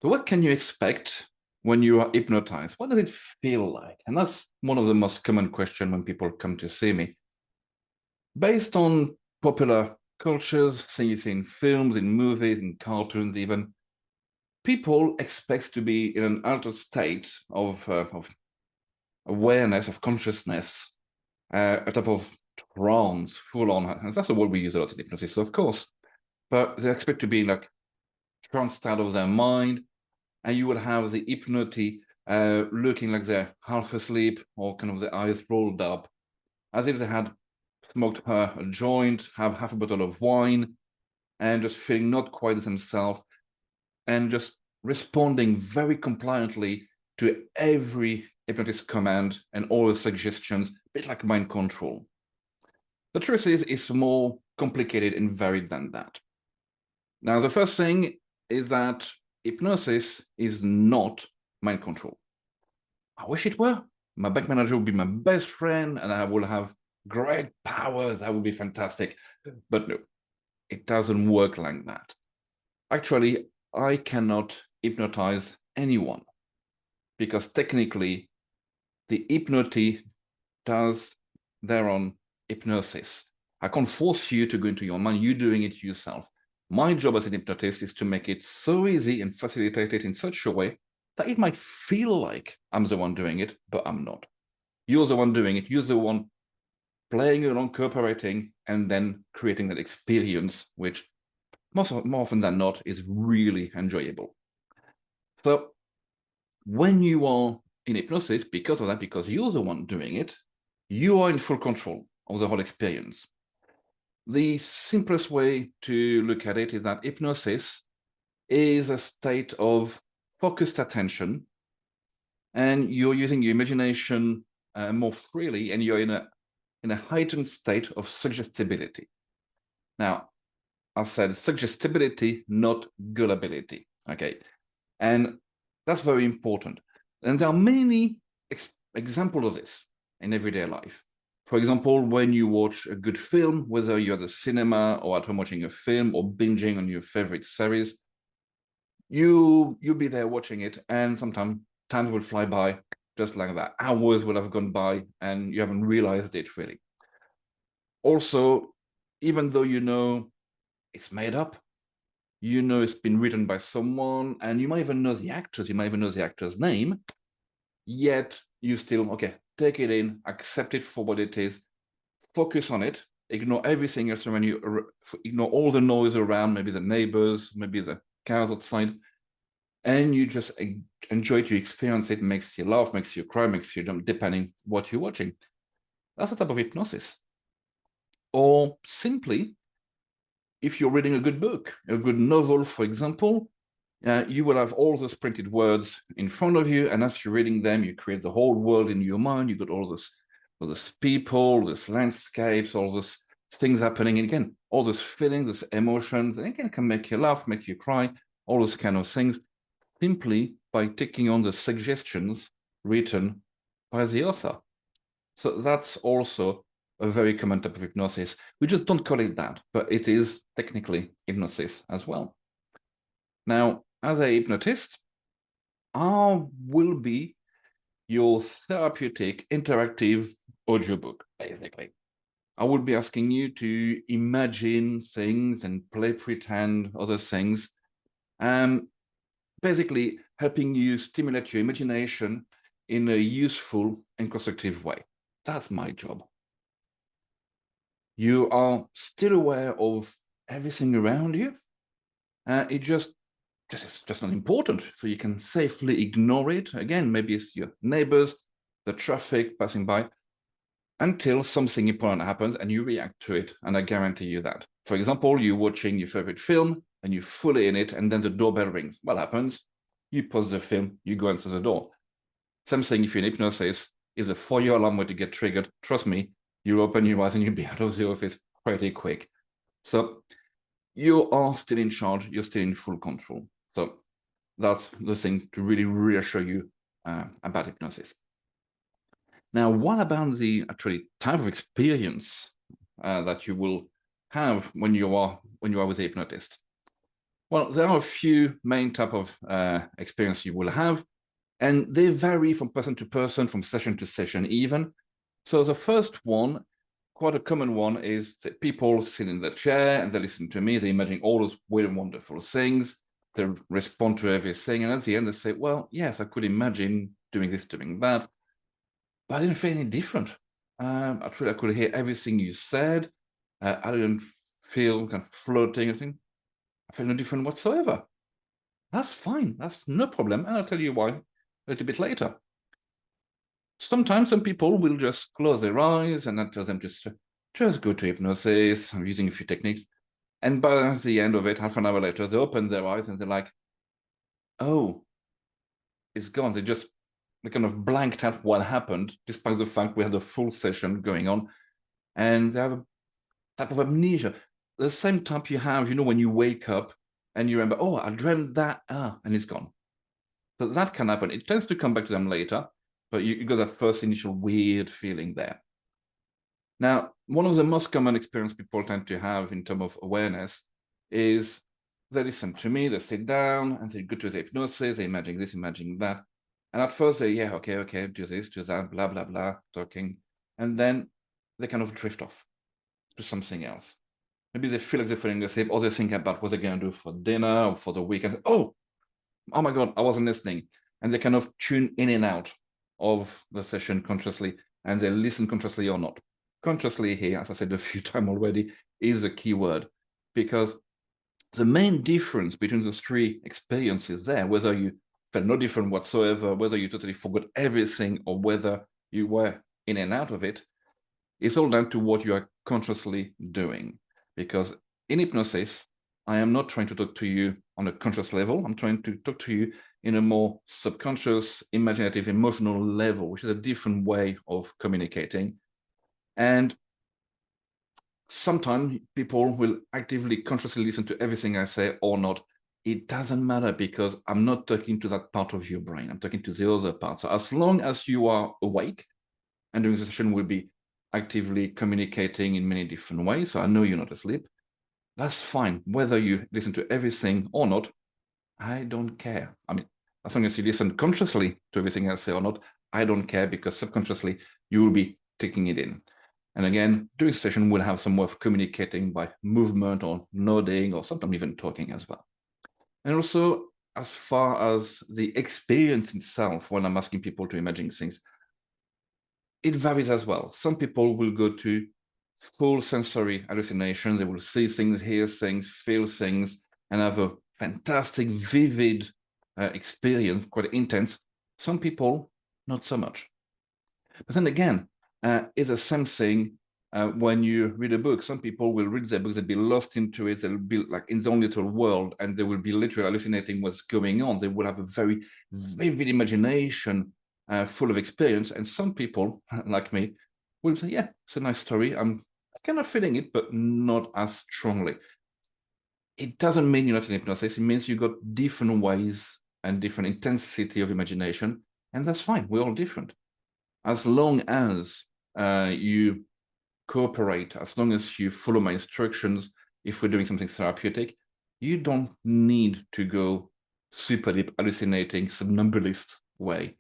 So what can you expect when you are hypnotized? What does it feel like? And that's one of the most common questions when people come to see me. Based on popular cultures, things you see in films, in movies, in cartoons even, people expect to be in an altered state of awareness, of consciousness, a type of trance, full on. And that's the word we use a lot in hypnosis, of course. But they expect to be in like trance out of their mind, and you will have the hypnotist looking like they're half asleep or kind of the eyes rolled up, as if they had smoked a joint, have half a bottle of wine, and just feeling not quite themselves, and just responding very compliantly to every hypnotist command and all the suggestions, a bit like mind control. The truth is, it's more complicated and varied than that. Now, the first thing is that hypnosis is not mind control. I wish it were. My bank manager would be my best friend and I will have great powers. That would be fantastic. But no, it doesn't work like that. Actually, I cannot hypnotize anyone because technically the hypnotist does their own hypnosis. I can't force you to go into your mind. You're doing it yourself. My job as an hypnotist is to make it so easy and facilitate it in such a way that it might feel like I'm the one doing it, but I'm not. You're the one doing it. You're the one playing along, cooperating, and then creating that experience, which more often than not is really enjoyable. So when you are in hypnosis, because of that, because you're the one doing it, you are in full control of the whole experience. The simplest way to look at it is that hypnosis is a state of focused attention, and you're using your imagination more freely, and you're in a heightened state of suggestibility. Now, I said suggestibility, not gullibility. Okay, and that's very important. And there are many examples of this in everyday life. For example, when you watch a good film, whether you're at the cinema or at home watching a film or binging on your favorite series, you'll be there watching it, and sometimes time will fly by just like that. Hours will have gone by, and you haven't realized it really. Also, even though you know it's made up, you know it's been written by someone, and you might even know the actors, you might even know the actor's name, yet you still, okay, take it in, accept it for what it is, focus on it, ignore everything else around you, ignore all the noise around, maybe the neighbors, maybe the cars outside, and you just enjoy it, you experience it, makes you laugh, makes you cry, makes you jump, depending what you're watching. That's a type of hypnosis. Or simply, if you're reading a good book, a good novel, for example, you will have all those printed words in front of you, and as you're reading them, you create the whole world in your mind. You got all those people, those landscapes, all those things happening, and again, all those feelings, those emotions, and again, can make you laugh, make you cry, all those kind of things, simply by taking on the suggestions written by the author. So that's also a very common type of hypnosis. We just don't call it that, but it is technically hypnosis as well. Now, as a hypnotist, I will be your therapeutic interactive audiobook, basically. I will be asking you to imagine things and play pretend other things, basically helping you stimulate your imagination in a useful and constructive way. That's my job. You are still aware of everything around you. It just is just not important. So you can safely ignore it. Again, maybe it's your neighbors, the traffic passing by, until something important happens and you react to it. And I guarantee you that. For example, you're watching your favorite film and you're fully in it, and then the doorbell rings. What happens? You pause the film, you go answer the door. Same thing if you're in hypnosis, if the fire alarm were to get triggered, trust me, you open your eyes and you'll be out of the office pretty quick. So you are still in charge, you're still in full control. So that's the thing to really reassure you about hypnosis. Now, what about the actually type of experience that you will have when you are with a hypnotist? Well, there are a few main type of experience you will have, and they vary from person to person, from session to session even. So the first one, quite a common one, is that people sit in the chair and they listen to me, they imagine all those weird and wonderful things, they respond to everything, and at the end they say, well, yes, I could imagine doing this, doing that, but I didn't feel any different. I could hear everything you said. I didn't feel kind of floating. I felt no different whatsoever. That's fine. That's no problem. And I'll tell you why a little bit later. Sometimes some people will just close their eyes and I tell them just go to hypnosis. I'm using a few techniques. And by the end of it, half an hour later, they open their eyes and they're like, oh, it's gone. They kind of blanked out what happened, despite the fact we had a full session going on. And they have a type of amnesia. The same type you have, when you wake up and you remember, oh, I dreamt that, and it's gone. So that can happen. It tends to come back to them later, but you got that first initial weird feeling there. Now, one of the most common experience people tend to have in terms of awareness is they listen to me, they sit down and they go to the hypnosis, they imagine this, imagine that. And at first they, yeah, okay, do this, do that, blah, blah, blah, talking. And then they kind of drift off to something else. Maybe they feel like they're falling asleep, or they think about what they're going to do for dinner or for the weekend. Oh my God, I wasn't listening. And they kind of tune in and out of the session consciously, and they listen consciously or not. Consciously here, as I said a few times already, is the key word, because the main difference between those three experiences there, whether you felt no different whatsoever, whether you totally forgot everything, or whether you were in and out of it, is all down to what you are consciously doing. Because in hypnosis, I am not trying to talk to you on a conscious level. I'm trying to talk to you in a more subconscious, imaginative, emotional level, which is a different way of communicating. And sometimes people will actively, consciously listen to everything I say or not. It doesn't matter, because I'm not talking to that part of your brain. I'm talking to the other part. So as long as you are awake, and during the session we'll be actively communicating in many different ways, so I know you're not asleep, that's fine. Whether you listen to everything or not, I don't care. I mean, as long as you listen consciously to everything I say or not, I don't care, because subconsciously you will be taking it in. And again, during the session, we'll have some way of communicating by movement or nodding, or sometimes even talking as well. And also, as far as the experience itself, when I'm asking people to imagine things, it varies as well. Some people will go to full sensory hallucination. They will see things, hear things, feel things, and have a fantastic, vivid experience, quite intense. Some people, not so much. But then again, it's the same thing when you read a book. Some people will read their books, they'll be lost into it, they'll be like in their own little world, and they will be literally hallucinating what's going on. They will have a very vivid imagination, full of experience. And some people, like me, will say, yeah, it's a nice story. I'm kind of feeling it, but not as strongly. It doesn't mean you're not in hypnosis. It means you've got different ways and different intensity of imagination, and that's fine. We're all different. As long as you cooperate, as long as you follow my instructions, if we're doing something therapeutic, you don't need to go super deep, hallucinating, somnambulist way.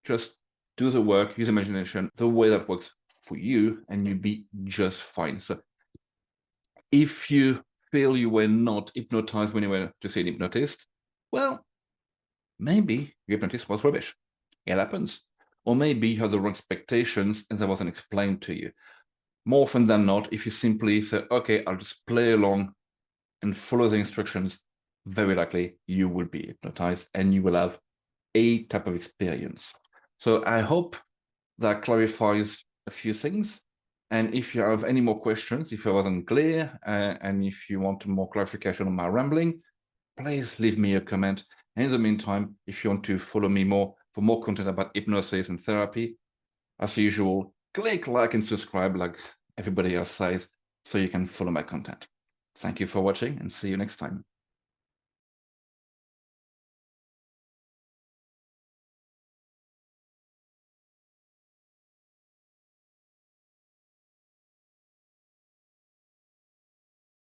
Just do the work, use imagination, the way that works for you, and you'll be just fine. So if you feel you were not hypnotized when you went to see an hypnotist, well, maybe your hypnotist was rubbish. It happens. Or maybe you have the wrong expectations and that wasn't explained to you. More often than not, if you simply say, okay, I'll just play along and follow the instructions, very likely you will be hypnotized and you will have a type of experience. So I hope that clarifies a few things. And if you have any more questions, if I wasn't clear, and if you want more clarification on my rambling, please leave me a comment. And in the meantime, if you want to follow me more for more content about hypnosis and therapy, as usual, click like and subscribe like everybody else says, so you can follow my content. Thank you for watching and see you next time.